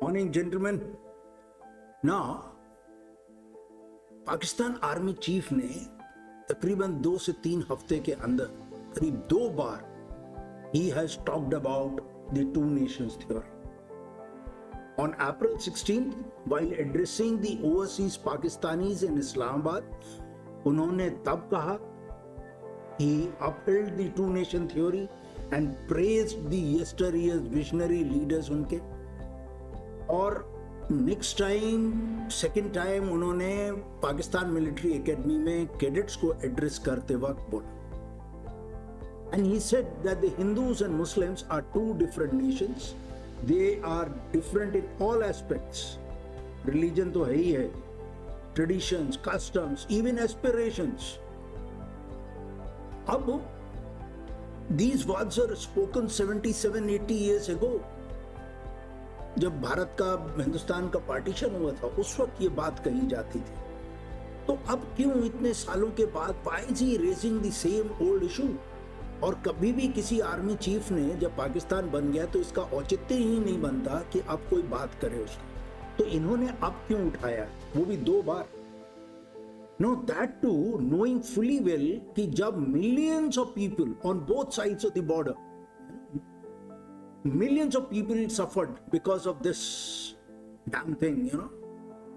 Morning, gentlemen. Now, Pakistan army chief ने तकरीबन 2 से 3 हफ्ते के अंदर करीब 2 बार he has talked about the two nations theory. On April 16th, while addressing the overseas Pakistanis in Islamabad, उन्होंने तब कहा, he upheld the two nation theory and praised the yesteryear's visionary leaders उनके, और नेक्स्ट टाइम सेकेंड टाइम उन्होंने Pakistan military academy में cadets को address करते वक्त बोला, and he said that the Hindus and Muslims are two different nations, they are different in all aspects. Religion तो है ही है, ट्रेडिशंस, कस्टम्स, इवन एस्पिरेशंस. अब these words are spoken 77-80 years ago. जब भारत का हिंदुस्तान का पार्टीशन हुआ था उस वक्त ये बात कही जाती थी. तो अब क्यों इतने सालों के बाद why is he raising the same old issue? और कभी भी किसी आर्मी चीफ ने जब पाकिस्तान बन गया तो इसका औचित्य ही नहीं बनता कि अब कोई बात करे उसकी. तो इन्होंने अब क्यों उठाया, वो भी 2 बार. No that too knowing fully well कि जब millions of people on both sides of the border, millions of people suffered because of this damn thing,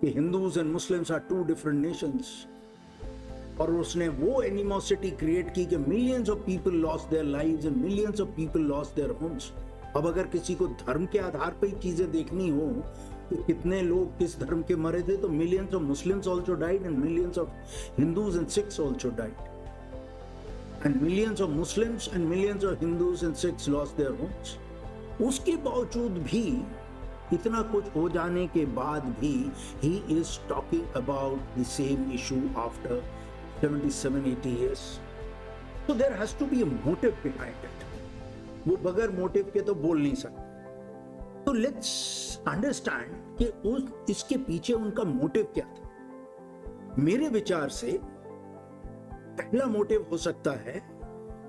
कि Hindus and Muslims are two different nations. और उसने वो animosity create की कि millions of people lost their lives and millions of people lost their homes. अब अगर किसी को धर्म के आधार पर ही चीजें देखनी हो कि कितने लोग किस धर्म के मरे थे, तो millions of Muslims also died and millions of Hindus and Sikhs also died. And millions of Muslims and millions of Hindus and Sikhs lost their homes. उसके बावजूद भी, इतना कुछ हो जाने के बाद भी, he is talking about the same issue after 77-80 years. So there has to be a motive behind it. वो बगैर मोटिव के तो बोल नहीं सकते. तो let's understand कि इसके पीछे उनका मोटिव क्या था. मेरे विचार से पहला मोटिव हो सकता है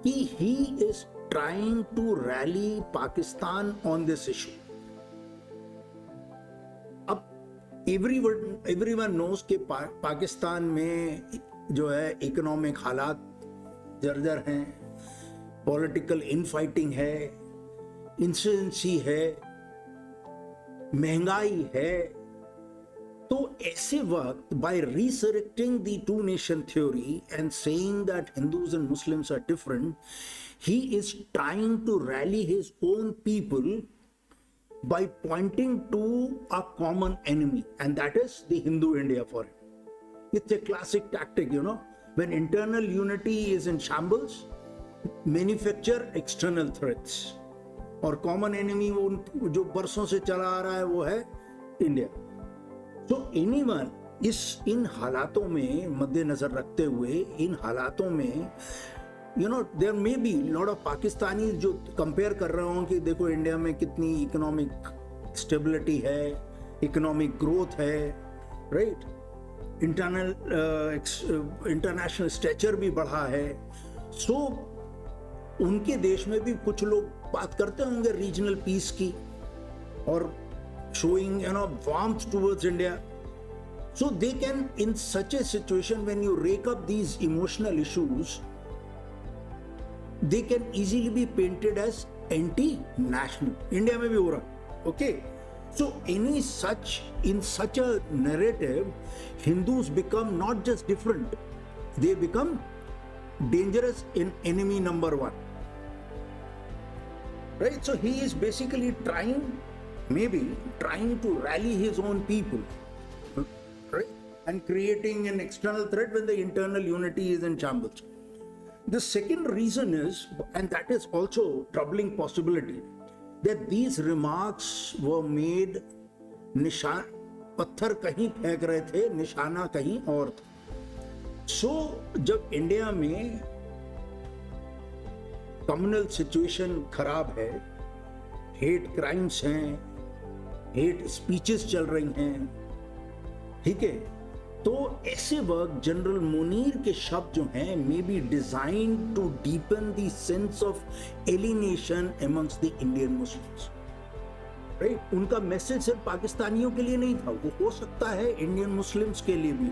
कि he is trying to rally Pakistan on this issue. अब everyone knows कि पाकिस्तान में जो है इकोनॉमिक हालात जर्जर हैं, पॉलिटिकल इनफाइटिंग है, इंसर्जेंसी है, महंगाई है. तो ऐसे वक्त by resurrecting the two nation theory and saying that Hindus and Muslims are different, he is trying to rally his own people by pointing to a common enemy, and that is the Hindu India for him. It's a classic tactic, when internal unity is in shambles, manufacture external threats. और common enemy जो बरसों से चला आ रहा है वो है India. तो anyone इन हालातों में मद्देनजर रखते हुए, इन हालातों में there may be lot of Pakistani जो कंपेयर कर रहे हों कि देखो इंडिया में कितनी इकोनॉमिक स्टेबिलिटी है, इकोनॉमिक ग्रोथ है, राइट, इंटरनेशनल स्टेचर भी बढ़ा है. सो उनके देश में भी कुछ लोग बात करते होंगे रीजनल पीस की और showing warmth towards India. So they can, in such a situation, when you rake up these emotional issues, they can easily be painted as anti-national. India में भी हो रहा, okay? So in such a narrative, Hindus become not just different, they become dangerous in enemy number 1. Right? So he is basically maybe trying to rally his own people, right, and creating an external threat when the internal unity is in shambles. The second reason is, and that is also troubling possibility, that these remarks were made पत्थर कहीं फेंक रहे थे, निशाना कहीं और था. So जब इंडिया में कम्युनल सिचुएशन खराब है, हेट क्राइम्स हैं, हेट स्पीचेस चल रही हैं, ठीक है, तो ऐसे वक्त जनरल मुनीर के शब्द जो हैं may be designed to deepen the sense of alienation amongst the Indian Muslims. Right. उनका मैसेज सिर्फ पाकिस्तानियों के लिए नहीं था, वो हो सकता है इंडियन मुस्लिम्स के लिए भी।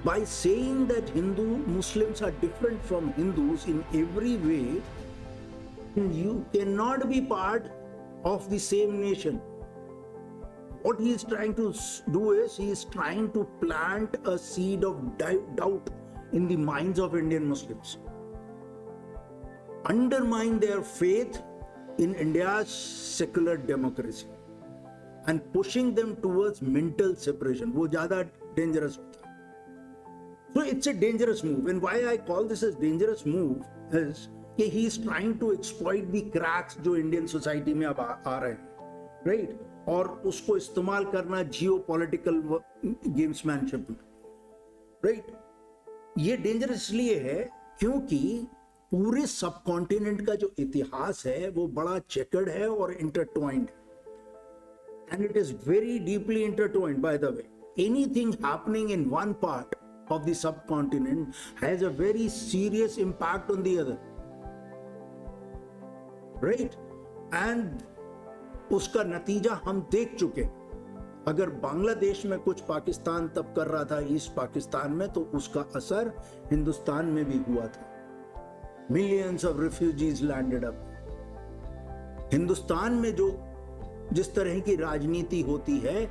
By saying that Hindu Muslims are different from Hindus in every way, you cannot be part of the same nation. What he is trying to do is he is trying to plant a seed of doubt in the minds of Indian Muslims, undermine their faith in India's secular democracy and pushing them towards mental separation. वो ज़्यादा dangerous होता है. So it's a dangerous move, and why I call this as dangerous move is कि he is trying to exploit the cracks जो Indian society में अब आ रहे हैं, right? और उसको इस्तेमाल करना geopolitical gamesmanship में, right? ये dangerous इसलिए है क्योंकि पूरे सब कॉन्टिनेंट का जो इतिहास है वो बड़ा चेकर्ड है और intertwined, and it is very deeply intertwined. By the way, anything happening in one part of the subcontinent has a very serious impact on the other, right? And उसका नतीजा हम देख चुके. अगर बांग्लादेश में कुछ पाकिस्तान तब कर रहा था ईस्ट पाकिस्तान में, तो उसका असर हिंदुस्तान में भी हुआ था. Millions of refugees landed up. Hindustan में जो जिस तरह की राजनीति होती है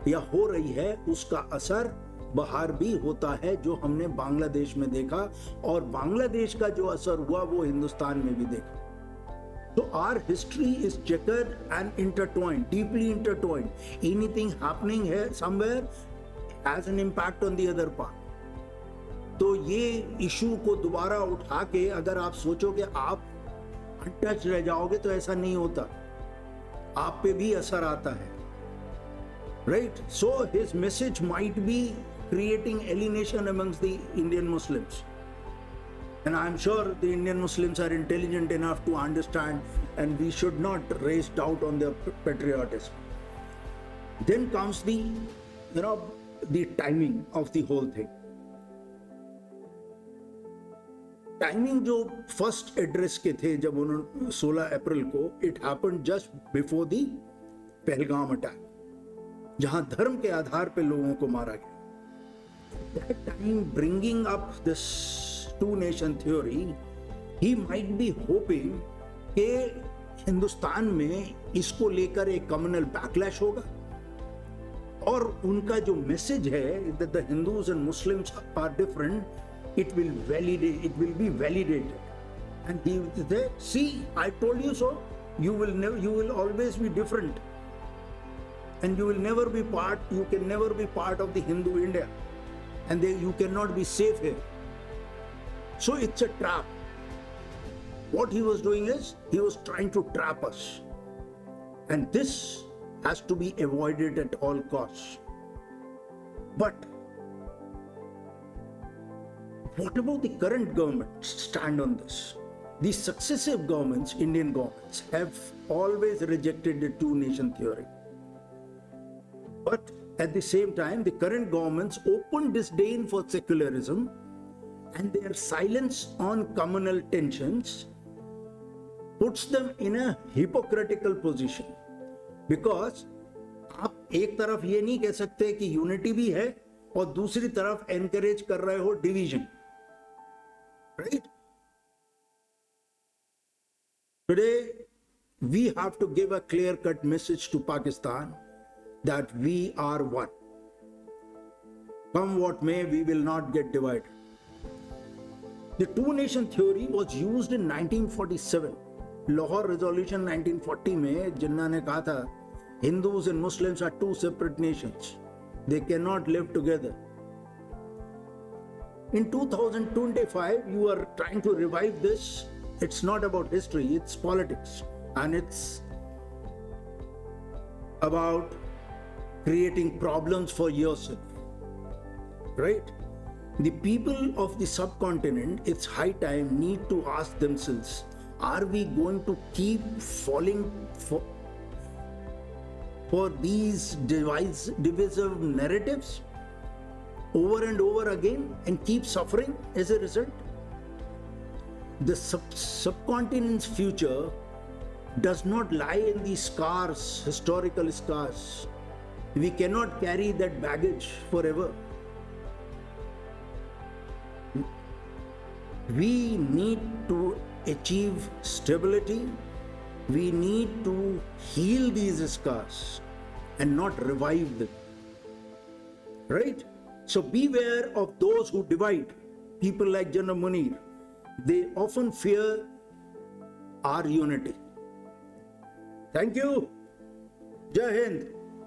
या हो रही है, उसका असर बाहर भी होता है, जो हमने बांग्लादेश में देखा, और बांग्लादेश का जो असर हुआ वो हिंदुस्तान में भी देखा. So our history is checkered and intertwined, deeply intertwined. Anything happening here somewhere has an impact on the other part. तो ये इशू को दोबारा उठा के अगर आप सोचो कि आप अनटच रह जाओगे, तो ऐसा नहीं होता, आप पे भी असर आता है, right? So his message might be creating alienation amongst the Indian Muslims. And I'm sure the Indian Muslims are intelligent enough to understand, and we should not raise doubt on their patriotism. Then comes the, the timing of the whole thing. Timing जो first address के थे जब उन्होंने 16 April को, it happened just before the Pahalgam attack, जहां धर्म के आधार पे लोगों को मारा गया. That time bringing up this two nation theory, he might be hoping कि हिंदुस्तान में इसको लेकर एक कम्युनल बैकलैश होगा, और उनका जो मैसेज है that the Hindus and Muslims are different, it will be validated, and he will say, see, I told you so. You will always be different, and you can never be part of the Hindu India, and you cannot be safe here. So it's a trap. What he was doing is he was trying to trap us, and this has to be avoided at all costs. But what about the current government stand on this? The successive governments, Indian governments, have always rejected the two-nation theory. But at the same time, the current government's open disdain for secularism and their silence on communal tensions puts them in a hypocritical position. Because आप एक तरफ ये नहीं कह सकते कि unity भी है और दूसरी तरफ एनकरेज कर रहे हो division. Right? Today, we have to give a clear-cut message to Pakistan that we are one. Come what may, we will not get divided. The two-nation theory was used in 1947. Lahore Resolution 1940 में जिन्ना ने कहा था, Hindus and Muslims are two separate nations. They cannot live together. In 2025, you are trying to revive this. It's not about history, it's politics. And it's about creating problems for yourself. Right? The people of the subcontinent, it's high time, need to ask themselves, are we going to keep falling for these divisive narratives over and over again and keep suffering as a result? The subcontinent's future does not lie in these scars, historical scars. We cannot carry that baggage forever. We need to achieve stability. We need to heal these scars and not revive them. Right? So beware of those who divide. People like Jana Munir, they often fear our unity. Thank you. Jai Hind.